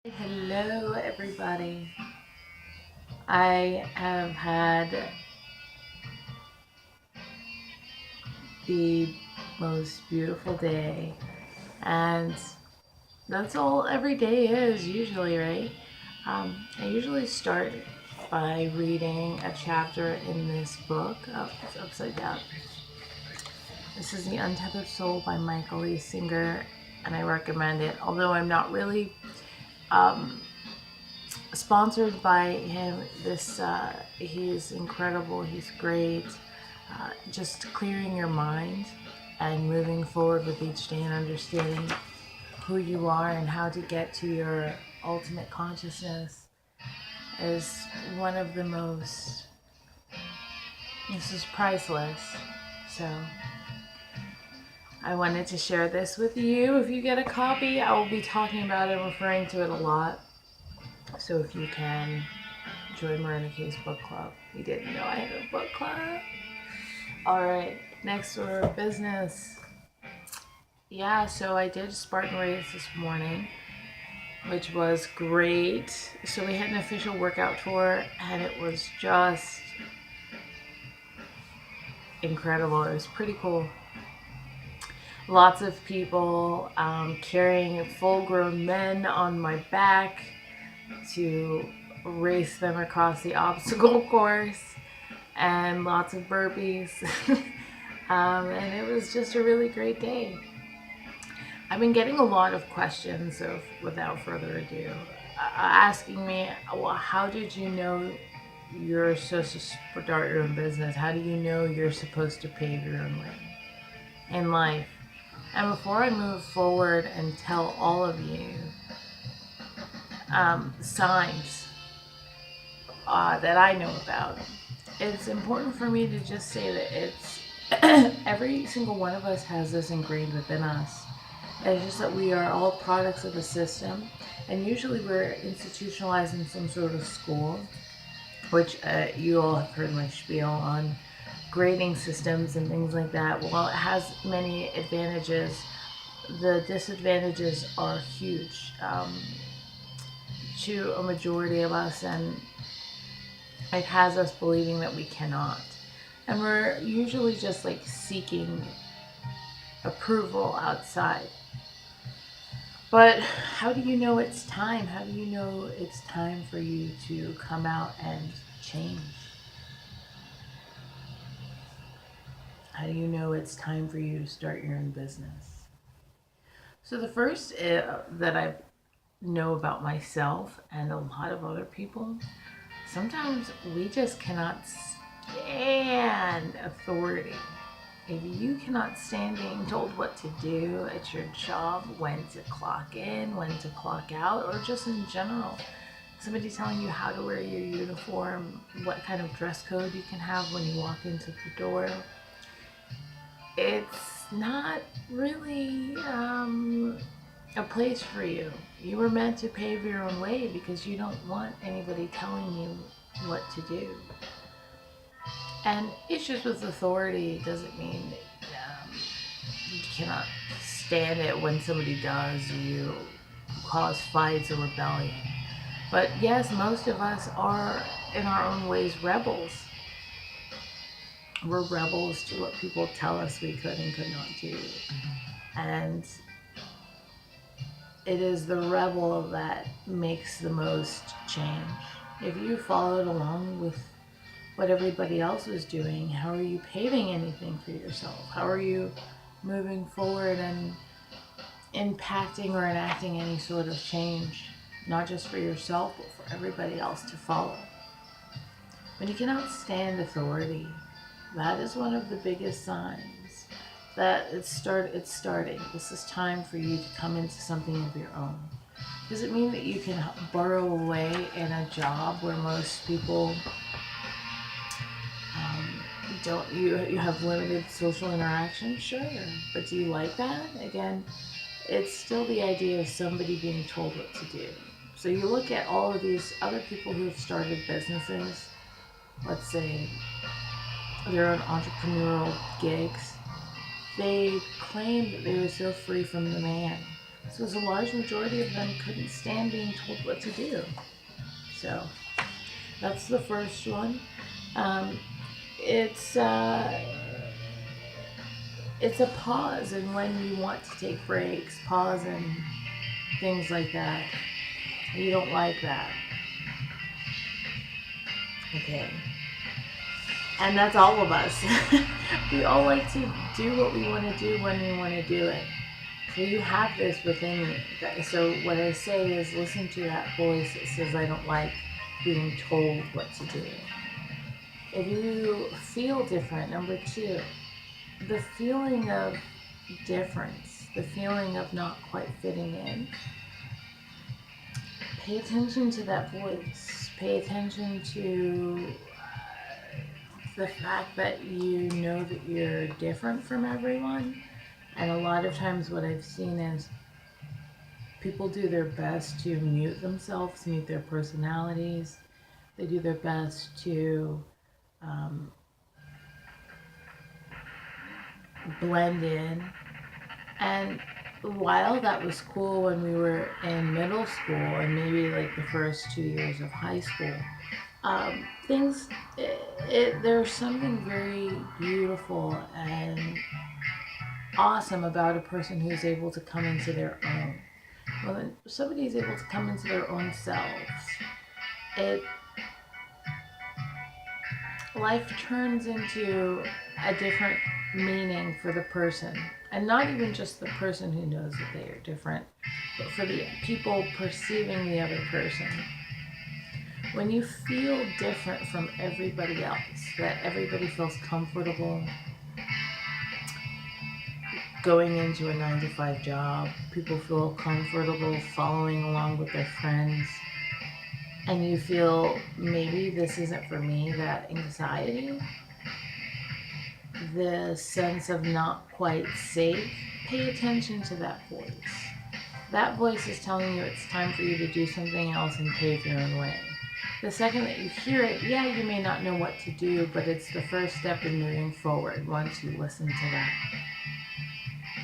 Hello, everybody. I have had the most beautiful day, and that's all every day is usually, right? I usually start by reading a chapter in this book. Oh, it's upside down. This is The Untethered Soul by Michael Lee Singer, and I recommend it. Although I'm not really um, sponsored by him. He's incredible. He's great. Just clearing your mind and moving forward with each day and understanding who you are and how to get to your ultimate consciousness is one of the most. This is priceless. So I wanted to share this with you. If you get a copy, I will be talking about it and referring to it a lot. So if you can join Marina K's book club. You didn't know I had a book club. All right, next order of business. Yeah, so I did Spartan race this morning, which was great. So we had an official workout tour, and it was just incredible. It was pretty cool. Lots of people carrying full-grown men on my back to race them across the obstacle course, and lots of burpees. And it was just a really great day. I've been getting a lot of questions of, without further ado, asking me, well, how did you know you're supposed to start your own business? How do you know you're supposed to pave your own way in life? And before I move forward and tell all of you signs that I know about, it's important for me to just say that it's every single one of us has this ingrained within us. It's just that we are all products of the system, and usually we're institutionalized in some sort of school, which you all have heard my spiel on grading systems and things like that. While it has many advantages, the disadvantages are huge to a majority of us, and it has us believing that we cannot. And we're usually just like seeking approval outside. But how do you know it's time? How do you know it's time for you to come out and change? How do you know it's time for you to start your own business? So the first that I know about myself and a lot of other people, sometimes we just cannot stand authority. If you cannot stand being told what to do at your job, when to clock in, when to clock out, or just in general, somebody telling you how to wear your uniform, what kind of dress code you can have when you walk into the door, it's not really a place for you. You were meant to pave your own way because you don't want anybody telling you what to do. And issues with authority doesn't mean you cannot stand it when somebody does. You cause fights or rebellion. But yes, most of us are, in our own ways, rebels. We're rebels to what people tell us we could and could not do. And it is the rebel that makes the most change. If you followed along with what everybody else was doing, how are you paving anything for yourself? How are you moving forward and impacting or enacting any sort of change, not just for yourself, but for everybody else to follow? When you cannot stand authority, that is one of the biggest signs that it's starting. This is time for you to come into something of your own. Does it mean that you can burrow away in a job where most people don't you have limited social interaction? Sure, but do you like that? Again, it's still the idea of somebody being told what to do. So you look at all of these other people who have started businesses, let's say their own entrepreneurial gigs, they claim that they were so free from the man. So a large majority of them couldn't stand being told what to do. So that's the first one. Um, it's it's a pause, and when you want to take breaks, pause and things like that. You don't like that. Okay. And that's all of us. We all like to do what we want to do when we want to do it. So you have this within you. So what I say is listen to that voice that says, I don't like being told what to do. If you feel different, number two, the feeling of difference, the feeling of not quite fitting in, pay attention to that voice. Pay attention to the fact that you know that you're different from everyone. And a lot of times what I've seen is people do their best to mute themselves, mute their personalities. They do their best to blend in. And while that was cool when we were in middle school and maybe like the first 2 years of high school, there's something very beautiful and awesome about a person who's able to come into their own. When somebody is able to come into their own selves, it life turns into a different meaning for the person, and not even just the person who knows that they are different, but for the people perceiving the other person. When you feel different from everybody else, that everybody feels comfortable going into a 9 to 5 job, people feel comfortable following along with their friends, and you feel maybe this isn't for me, that anxiety, the sense of not quite safe, pay attention to that voice. That voice is telling you it's time for you to do something else and pave your own way. The second that you hear it, yeah, you may not know what to do, but it's the first step in moving forward once you listen to that.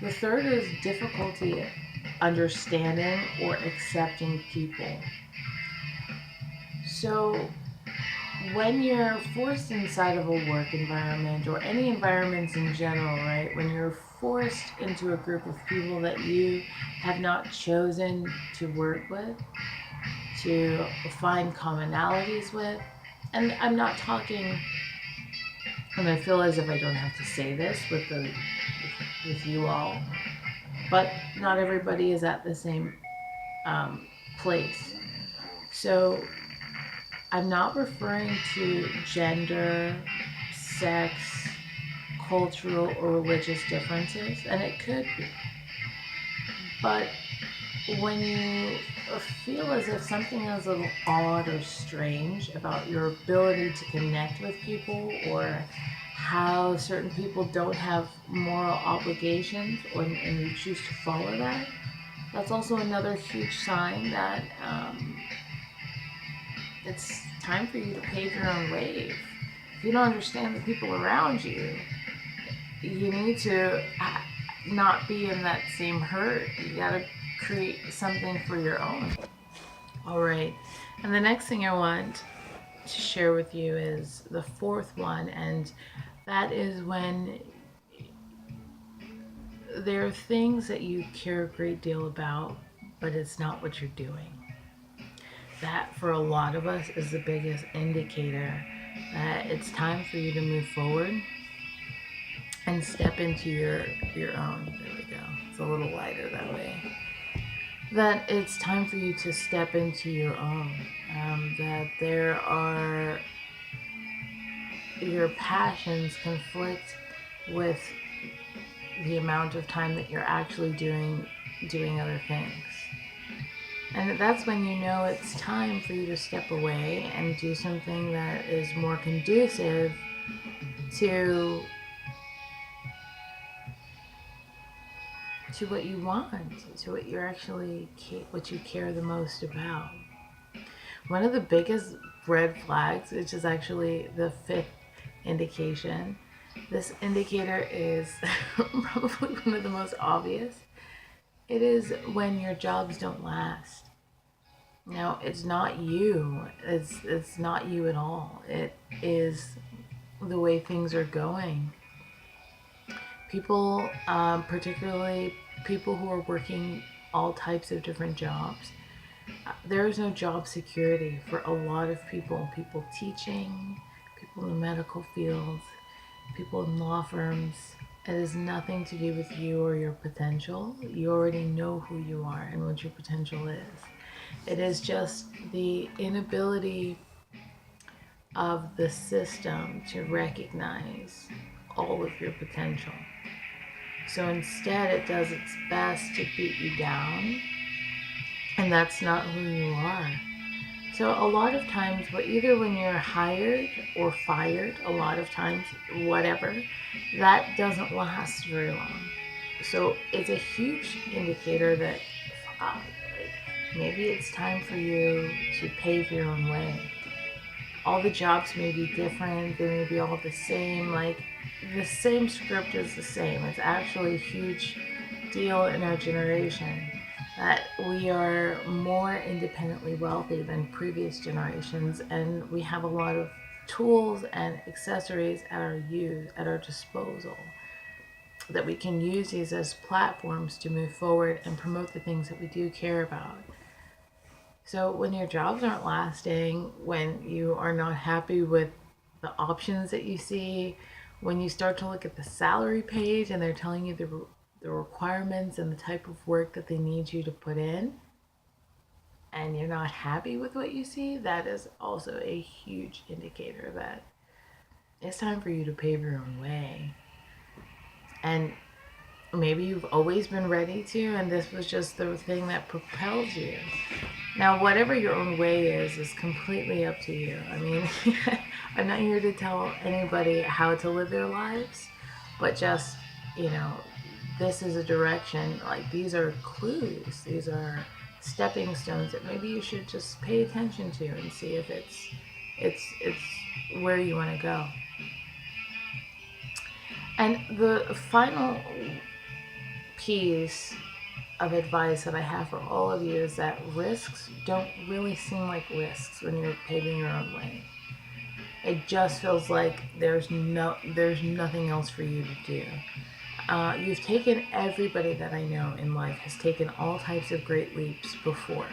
The third is difficulty understanding or accepting people. So when you're forced inside of a work environment or any environments in general, right? When you're forced into a group of people that you have not chosen to work with, to find commonalities with, and I'm not talking, and I feel as if I don't have to say this with you all, but not everybody is at the same place. So I'm not referring to gender, sex, cultural, or religious differences, and it could be. But when you feel as if something is a little odd or strange about your ability to connect with people, or how certain people don't have moral obligations, and you choose to follow that, that's also another huge sign that it's time for you to pave your own wave. If you don't understand the people around you, you need to not be in that same hurt. You gotta create something for your own. All right. And the next thing I want to share with you is the fourth one, and that is when there are things that you care a great deal about, but it's not what you're doing. That, for a lot of us, is the biggest indicator that it's time for you to move forward and step into your own. There we go. It's a little lighter that way. That it's time for you to step into your own. That there are, your passions conflict with the amount of time that you're actually doing other things. And that's when you know it's time for you to step away and do something that is more conducive to what you want, to what you're actually, what you care the most about. One of the biggest red flags, which is actually the fifth indication, this indicator is probably one of the most obvious, It is when your jobs don't last. Now, it's not you. It's not you at all. It is the way things are going. People, particularly people who are working all types of different jobs, there is no job security for a lot of people. People teaching, people in the medical field, people in law firms. It has nothing to do with you or your potential. You already know who you are and what your potential is. It is just the inability of the system to recognize all of your potential. So instead, it does its best to beat you down, and that's not who you are. So a lot of times, either when you're hired or fired, a lot of times, whatever, that doesn't last very long. So it's a huge indicator that maybe it's time for you to pave your own way. All the jobs may be different, they may be all the same, like the same script is the same. It's actually a huge deal in our generation that we are more independently wealthy than previous generations, and we have a lot of tools and accessories at our disposal, that we can use these as platforms to move forward and promote the things that we do care about. So when your jobs aren't lasting, when you are not happy with the options that you see, when you start to look at the salary page and they're telling you the requirements and the type of work that they need you to put in, and you're not happy with what you see, that is also a huge indicator that it's time for you to pave your own way. And maybe you've always been ready to, and this was just the thing that propelled you. Now, whatever your own way is completely up to you. I mean, I'm not here to tell anybody how to live their lives, but just, this is a direction. Like, these are clues. These are stepping stones that maybe you should just pay attention to and see if it's where you want to go. And the final piece of advice that I have for all of you is that risks don't really seem like risks when you're paving your own way. It just feels like there's nothing else for you to do. You've taken, everybody that I know in life has taken all types of great leaps before.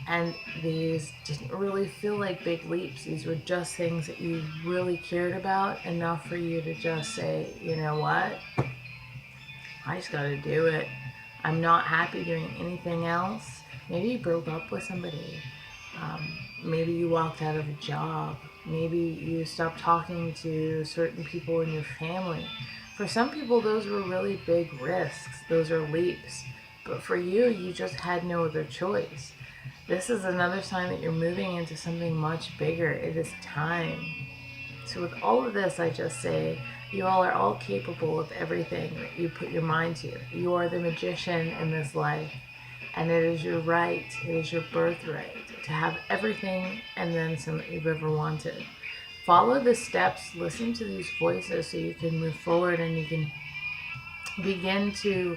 And these didn't really feel like big leaps. These were just things that you really cared about enough for you to just say, you know what? I just gotta do it. I'm not happy doing anything else. Maybe you broke up with somebody. Maybe you walked out of a job. Maybe you stopped talking to certain people in your family. For some people, those were really big risks. Those are leaps. But for you, you just had no other choice. This is another sign that you're moving into something much bigger. It is time. So with all of this, I just say, you all are all capable of everything that you put your mind to. You are the magician in this life. And it is your right, it is your birthright to have everything and then some that you've ever wanted. Follow the steps, listen to these voices so you can move forward and you can begin to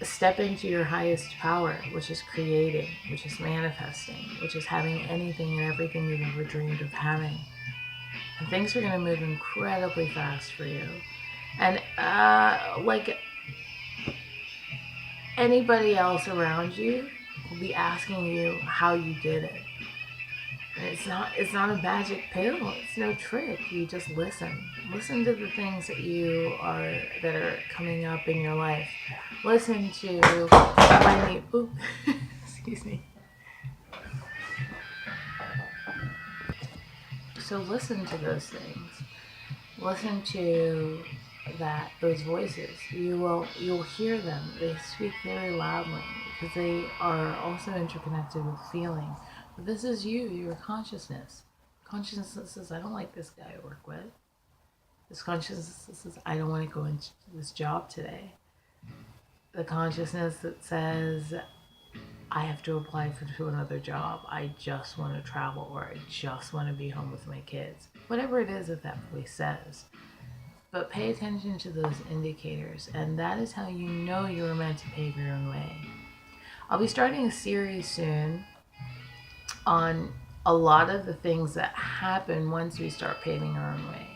step into your highest power, which is creating, which is manifesting, which is having anything and everything you've ever dreamed of having. And things are going to move incredibly fast for you. And like anybody else around you will be asking you how you did it. And it's not a magic pill. It's no trick. You just listen. Listen to the things that are coming up in your life. Listen to when you excuse me. So listen to those things. Listen to those voices. You'll hear them. They speak very loudly because they are also interconnected with feeling. But this is your consciousness. Consciousness says, I don't like this guy I work with. This consciousness says, I don't want to go into this job today. The consciousness that says, I have to apply to another job. I just want to travel, or I just want to be home with my kids. Whatever it is that voice says. But pay attention to those indicators, and that is how you know you were meant to pave your own way. I'll be starting a series soon on a lot of the things that happen once we start paving our own way.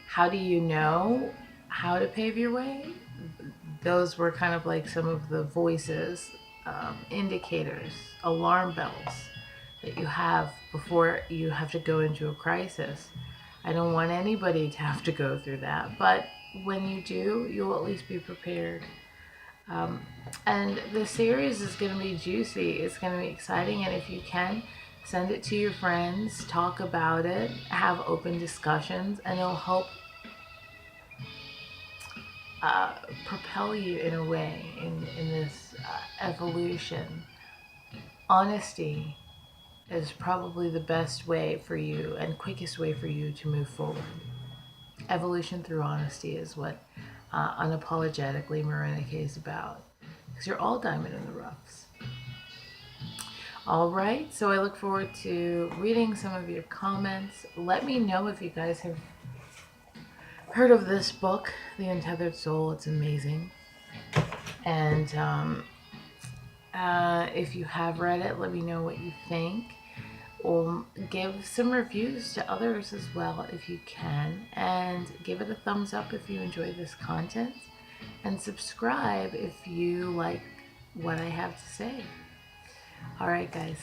How do you know how to pave your way? Those were kind of like some of the voices, indicators, alarm bells that you have before you have to go into a crisis. I don't want anybody to have to go through that, but when you do, you'll at least be prepared. And the series is going to be juicy. It's going to be exciting. And if you can, send it to your friends, talk about it, have open discussions, and it'll help propel you in a way in this evolution. Honesty is probably the best way for you and quickest way for you to move forward. Evolution through honesty is what unapologetically Marinike is about. Because you're all diamond in the roughs. All right, so I look forward to reading some of your comments. Let me know if you guys have heard of this book, The Untethered Soul. It's amazing. And if you have read it, let me know what you think. Or give some reviews to others as well if you can. And give it a thumbs up if you enjoy this content. And subscribe if you like what I have to say. All right, guys.